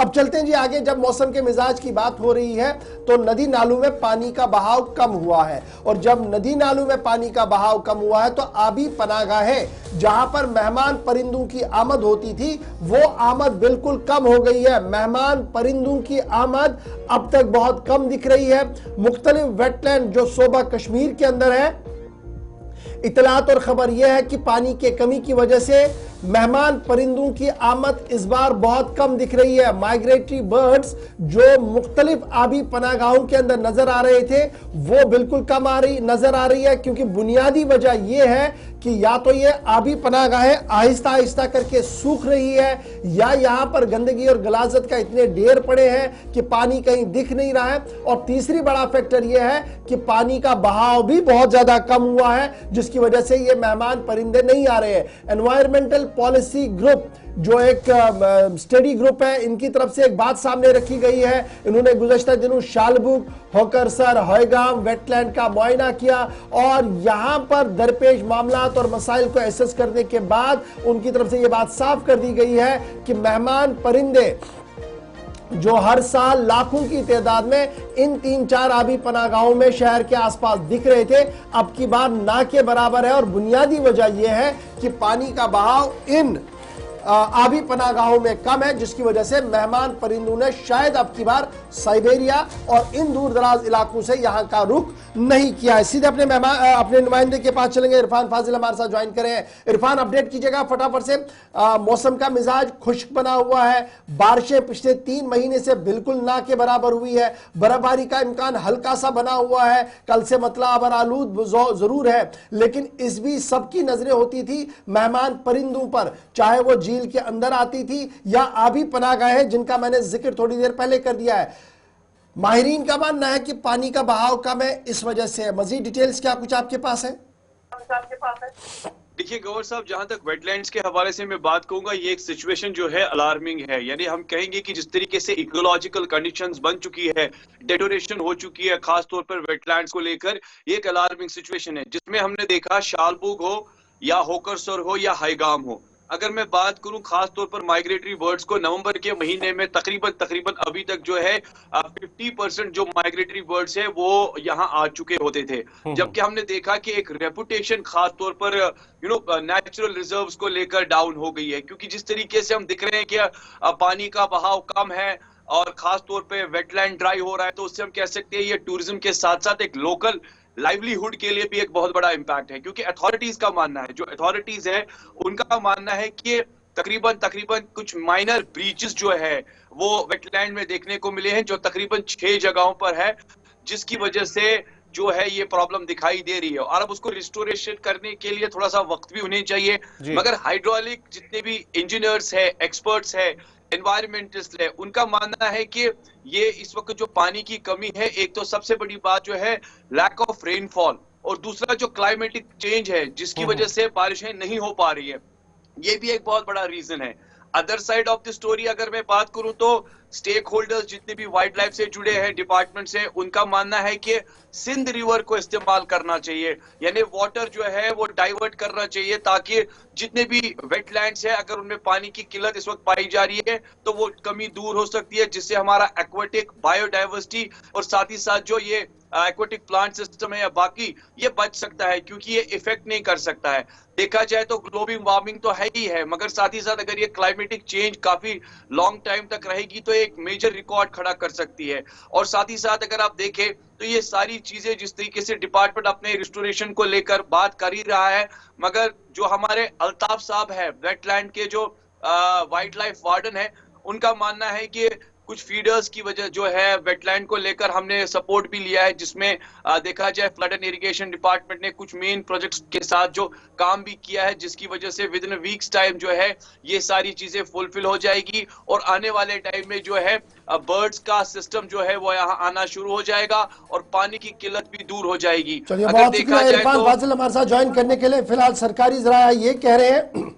अब चलते हैं जी आगे। जब मौसम के मिजाज की बात हो रही है तो नदी नालों में पानी का बहाव कम हुआ है, और जब नदी नालों में पानी का बहाव कम हुआ है तो आबी पनाहगाहें जहां पर मेहमान परिंदों की आमद होती थी वो आमद बिल्कुल कम हो गई है। मेहमान परिंदों की आमद अब तक बहुत कम दिख रही है। मुख्तलिफ वेटलैंड जो सूबा कश्मीर के अंदर है, इतलात और खबर यह है कि पानी के कमी की वजह से मेहमान परिंदों की आमद इस बार बहुत कम दिख रही है। माइग्रेटरी बर्ड्स जो मुख्तलिफ आबी पनाहगाहों के अंदर नजर आ रहे थे वो बिल्कुल कम नजर आ रही है, क्योंकि बुनियादी वजह यह है कि या तो ये आबी पनाहगाहें आहिस्ता आहिस्ता करके सूख रही है, या यहां पर गंदगी और गलाजत का इतने ढेर पड़े हैं कि पानी कहीं दिख नहीं रहा है। और तीसरी बड़ा फैक्टर यह है कि पानी का बहाव भी बहुत ज्यादा कम हुआ है, जिसकी वजह से ये मेहमान परिंदे नहीं आ रहे हैं। एनवायरमेंटल पॉलिसी ग्रुप जो एक स्टडी ग्रुप है, इनकी तरफ से एक बात सामने रखी गई है। इन्होंने गुज़श्ता दिनों शालबुग, होकरसर, होयगाम वेटलैंड का मुआयना किया और यहां पर दरपेश मामलात और मसाइल को एसेस करने के बाद उनकी तरफ से यह बात साफ कर दी गई है कि मेहमान परिंदे जो हर साल लाखों की तादाद में इन 3-4 आबी पनाहगाहों में शहर के आसपास दिख रहे थे, अब की बार ना के बराबर है। और बुनियादी वजह यह है कि पानी का बहाव इन आबी पनाहगाहों में कम है, जिसकी वजह से मेहमान परिंदों ने शायद अब की बार साइबेरिया और इन दूर दराज इलाकों से यहां का रुख नहीं किया है। सीधे अपने नुमाइंदे के पास चलेंगे। इरफान फाजिल हमारे साथ ज्वाइन करें। इरफान, अपडेट कीजिएगा फटाफट से। मौसम का मिजाज खुश्क बना हुआ है, बारिशें पिछले 3 महीने से बिल्कुल ना के बराबर हुई है, बर्फबारी का इम्कान हल्का सा बना हुआ है, कल से मतला अबर आलूद जरूर है, लेकिन इस भी सबकी नजरें होती थी मेहमान परिंदों पर, चाहे वो झील के अंदर आती थी या आबी पनाहगाहें जिनका मैंने जिक्र थोड़ी देर पहले कर दिया है। माहिरीन का मानना है कि पानी का बहाव कम है, इस वजह से। मजीद डिटेल्स क्या कुछ आपके पास है? देखिए गौर साहब, जहां तक वेटलैंड्स के हवाले से मैं बात कहूंगा, ये एक सिचुएशन जो है अलार्मिंग है। यानी हम कहेंगे कि जिस तरीके से इकोलॉजिकल कंडीशंस बन चुकी है, डेटोरेशन हो चुकी है खास तौर पर वेटलैंड्स को लेकर, ये एक अलार्मिंग सिचुएशन है जिसमें हमने देखा शालबुग हो या होकरसर हो या हाईगाम हो। अगर मैं बात करूं खास तौर पर माइग्रेटरी बर्ड्स को, नवंबर के महीने में तकरीबन अभी तक जो है 50% जो माइग्रेटरी बर्ड्स है वो यहां आ चुके होते थे। जबकि हमने देखा कि एक रेपुटेशन खास तौर पर नेचुरल रिजर्व्स को लेकर डाउन हो गई है, क्योंकि जिस तरीके से हम दिख रहे हैं कि पानी का बहाव कम है और खास तौर पे वेटलैंड ड्राई हो रहा है, तो उससे हम कह सकते हैं ये टूरिज्म के साथ साथ एक लोकल लाइवलीहुड के लिए भी एक बहुत बड़ा इंपैक्ट है। क्योंकि अथॉरिटीज का मानना है, जो अथॉरिटीज है उनका मानना है कि तकरीबन कुछ माइनर ब्रीचेस जो है वो वेटलैंड में देखने को मिले हैं, जो तकरीबन 6 जगहों पर है, जिसकी वजह से जो है ये प्रॉब्लम दिखाई दे रही है। और अब उसको रिस्टोरेशन करने के लिए थोड़ा सा वक्त भी होने चाहिए, मगर हाइड्रोलिक जितने भी इंजीनियर्स है, एक्सपर्ट्स है, एनवायरमेंटिस्ट है, उनका मानना है कि ये इस वक्त जो पानी की कमी है, एक तो सबसे बड़ी बात जो है लैक ऑफ रेनफॉल, और दूसरा जो क्लाइमेटिक चेंज है जिसकी वजह से बारिशें नहीं हो पा रही है, ये भी एक बहुत बड़ा रीजन है। Other side of the story अगर मैं बात करूं तो स्टेक होल्डर्स जितने भी वाइल्ड लाइफ से जुड़े हैं, डिपार्टमेंट से, उनका मानना है कि सिंध रिवर को इस्तेमाल करना चाहिए, यानी वाटर जो है वो डाइवर्ट करना चाहिए, ताकि जितने भी वेटलैंड्स है अगर उनमें पानी की किल्लत इस वक्त पाई जा रही है तो वो कमी दूर हो सकती है, जिससे हमारा एक्वाटिक बायोडाइवर्सिटी और साथ ही साथ जो ये एक्वाटिक प्लांट सिस्टम है या बाकी, ये बच सकता है, क्योंकि ये इफेक्ट नहीं कर सकता है। देखा जाए तो ग्लोबल वार्मिंग तो है ही है, मगर साथ ही साथ अगर ये क्लाइमेटिक चेंज काफी लॉन्ग टाइम तक रहेगी तो एक मेजर रिकॉर्ड खड़ा कर सकती है। और साथ ही साथ अगर आप देखें तो ये सारी चीजें जिस तरीके से डिपार्टमेंट अपने रिस्टोरेशन को लेकर बात कर ही रहा है, मगर जो हमारे अल्ताफ साहब है वेटलैंड के जो वाइल्ड लाइफ वार्डन है, उनका मानना है कि कुछ फीडर्स की वजह जो है वेटलैंड को लेकर हमने सपोर्ट भी लिया है, जिसमें देखा जाए फ्लड एंड इरिगेशन डिपार्टमेंट ने कुछ मेन प्रोजेक्ट्स के साथ जो काम भी किया है, जिसकी वजह से विद इन वीक्स टाइम जो है ये सारी चीजें फुलफिल हो जाएगी और आने वाले टाइम में जो है बर्ड्स का सिस्टम जो है वो यहाँ आना शुरू हो जाएगा और पानी की किल्लत भी दूर हो जाएगी। चलिए, बहुत शुक्रिया इरफान फाजिल हमारे साथ ज्वाइन करने के लिए। फिलहाल सरकारी जराया ये कह रहे हैं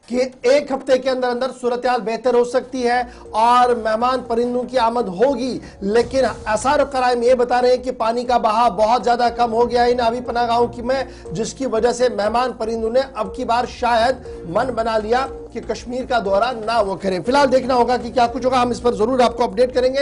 कि एक हफ्ते के अंदर अंदर सूरत हाल बेहतर हो सकती है और मेहमान परिंदों की आमद होगी, लेकिन आसार कराइम ये बता रहे हैं कि पानी का बहाव बहुत ज्यादा कम हो गया इन आबी पनागाहों की में, जिसकी वजह से मेहमान परिंदों ने अब की बार शायद मन बना लिया कि कश्मीर का दौरा ना वो करें। फिलहाल देखना होगा कि क्या कुछ होगा, हम इस पर जरूर आपको अपडेट करेंगे।